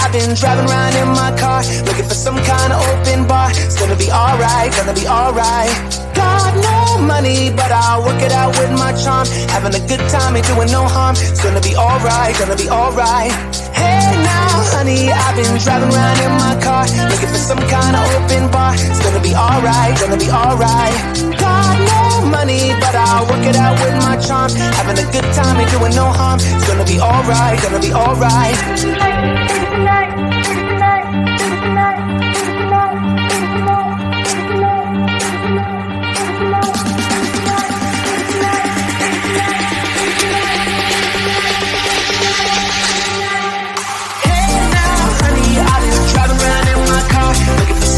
I've been driving around in my car, looking for some kind of open bar. It's gonna be alright, gonna be alright. Got no money, but I'll work it out with my charm. Having a good time, ain't doing no harm. It's gonna be alright, gonna be alright. Hey now, honey, I've been driving around in my car, looking for some kind of open bar. It's gonna be alright, gonna be alright. Got no money, but I'll work it out with my charm. Having a good time, ain't doing no harm. It's gonna be alright, gonna be alright.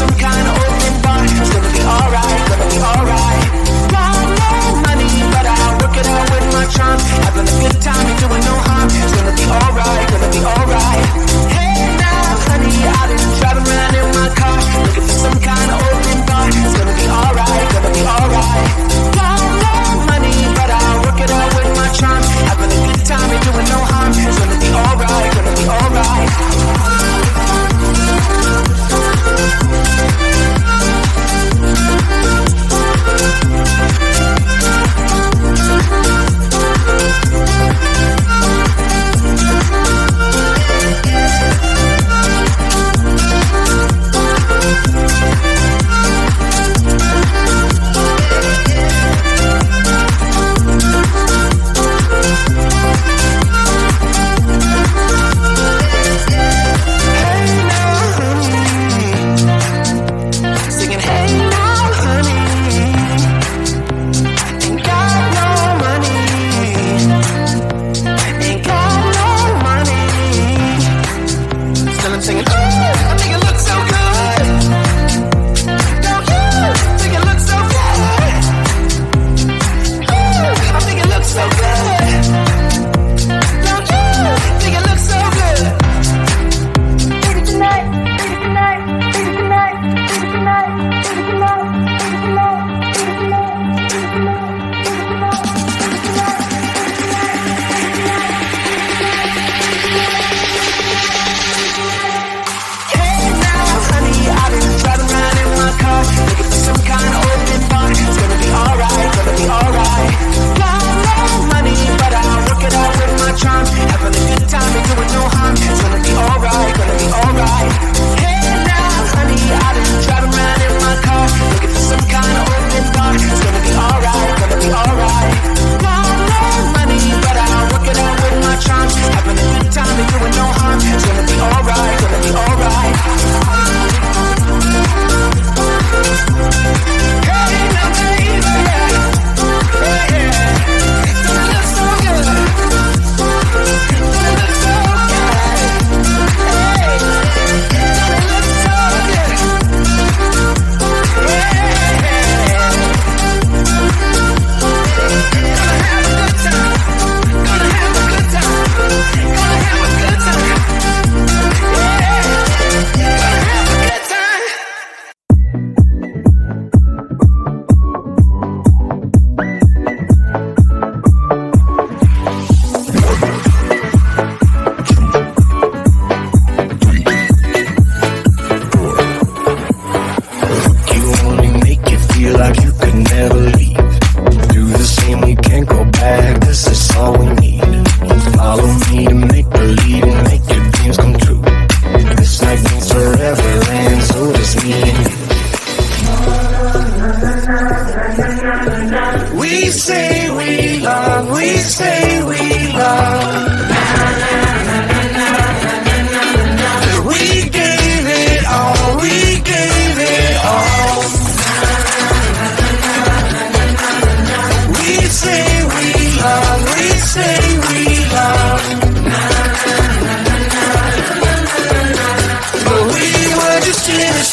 Some kind of open bar. It's gonna be alright, gonna be alright. Got no money, but I'll work it out with my charm. Having a good time, ain't doing no harm. It's gonna be alright, gonna be alright. Hey now, honey, I've been driving around in my car, looking for some kind of open bar. It's gonna be alright, gonna be alright. Got no money, but I'll work it out with my charm. Having a good time, ain't doing no harm. It's gonna be alright, gonna be alright.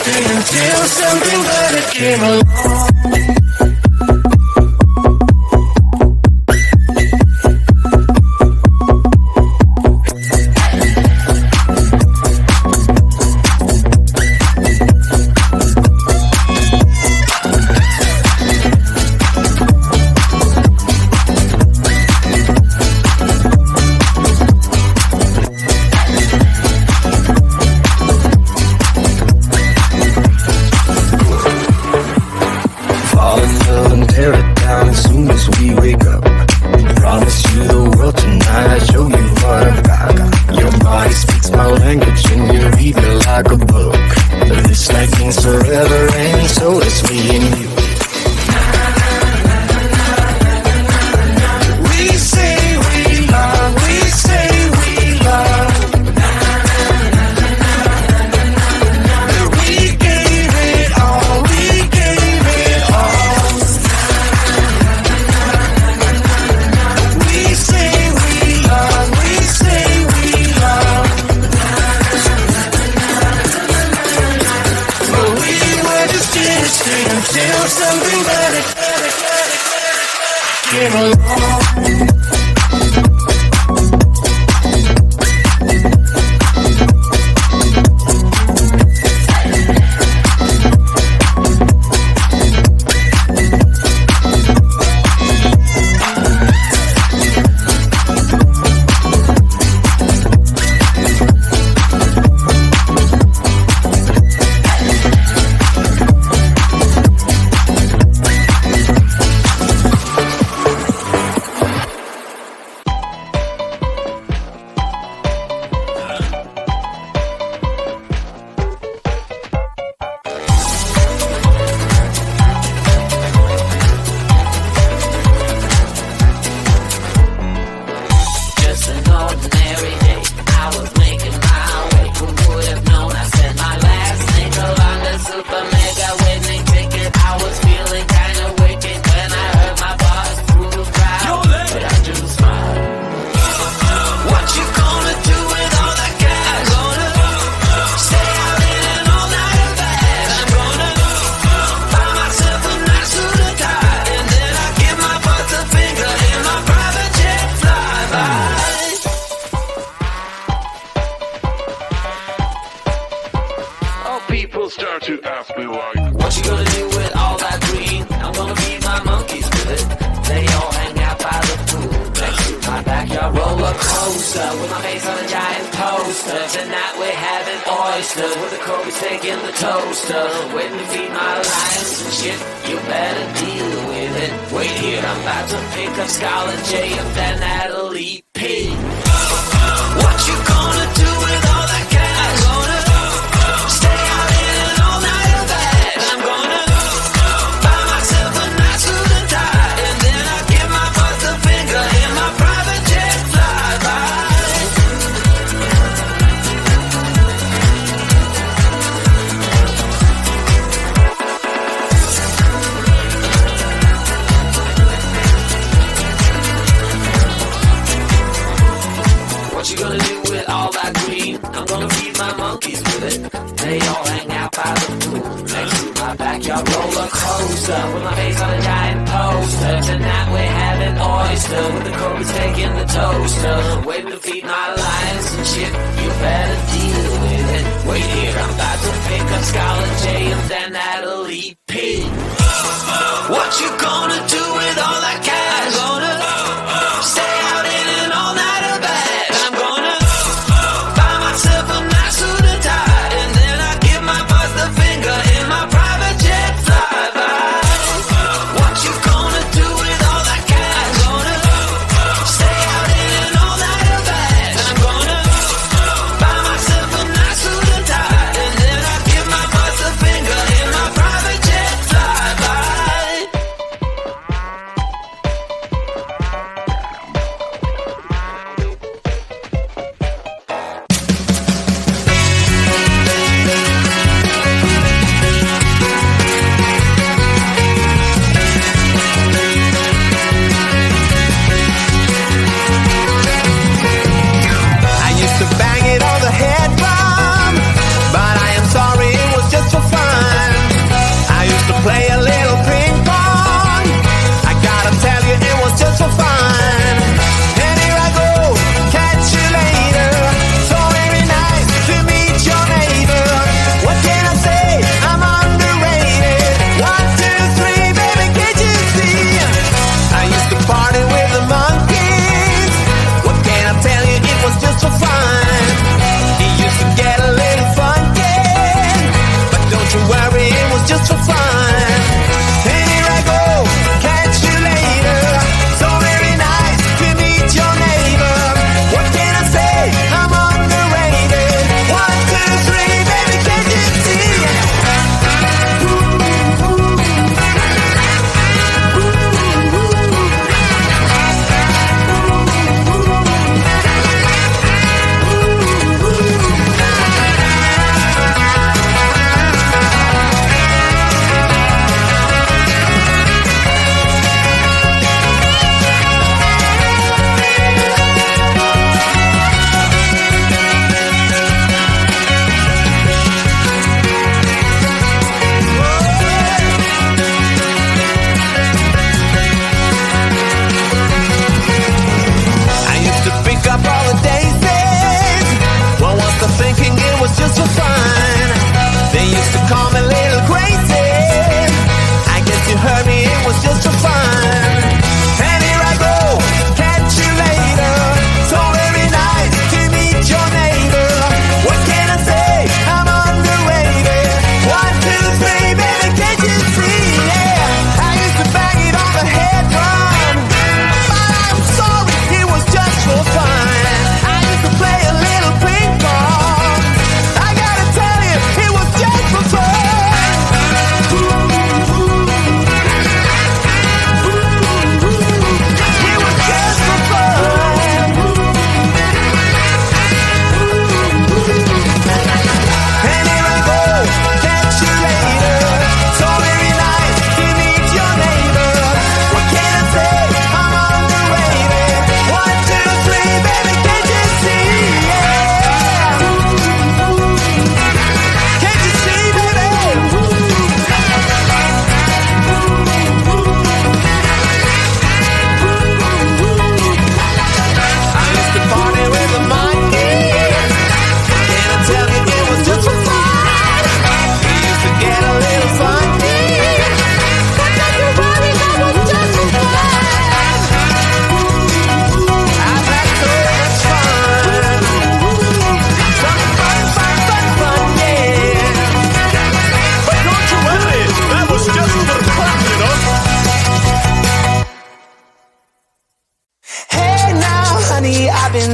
Until something better came along. friends, so it's me and you. We say we love, we say we love. We gave it all, we gave it all. We say we love, we say we love. But we were just innocent until something better came along. Start to ask me like, what you gonna do with all that green? I'm gonna feed my monkeys with it. They all hang out by the pool next to my backyard roller coaster with my face on a giant poster. Tonight we're having oysters with the Kobe's taking the toaster. Waiting to feed my lions and shit. You better deal with it. Wait here, I'm about to pick up Scarlett J and then Natalie P. What you gonna do with all that cash? Stay out in all night or bad. I'm gonna buy myself a nice suit and tie, and then I give my boss a finger in my private jet flyby. What you gonna do with all that green? I'm gonna feed my monkeys with it. They all hang out by the pool next to my backyard roller coaster with my face on a giant poster. Tonight we're having oyster with the Kobe's taking the toaster. Waiting to feed my lions and shit. You better deal with it. Wait here, I'm about to pick up Scarlett J and then Natalie P. What you gonna do with all that cash? Gonna stay out in an all-nighter bag. I'm gonna buy myself a nice suit and tie, and then I give my boss the finger in my private jet flyby. What you gonna do with all that cash? Gonna stay out in an all-nighter bag. I'm gonna buy myself a nice suit and tie, and then I give my boss the finger in my private jet flyby.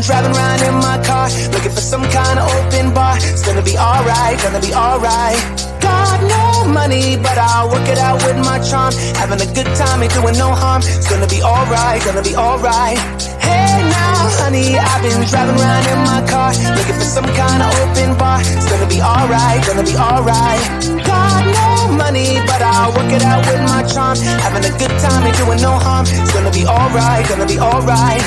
driving around in my car, looking for some kind of open bar. It's gonna be alright, gonna be alright. Got no money, but I'll work it out with my charm. Having a good time, ain't doing no harm. It's gonna be alright, gonna be alright. Hey now, honey, I've been driving around in my car, looking for some kind of open bar. It's gonna be alright, gonna be alright. Got no money, but I'll work it out with my charm. Having a good time, ain't doing no harm. It's gonna be alright, gonna be alright.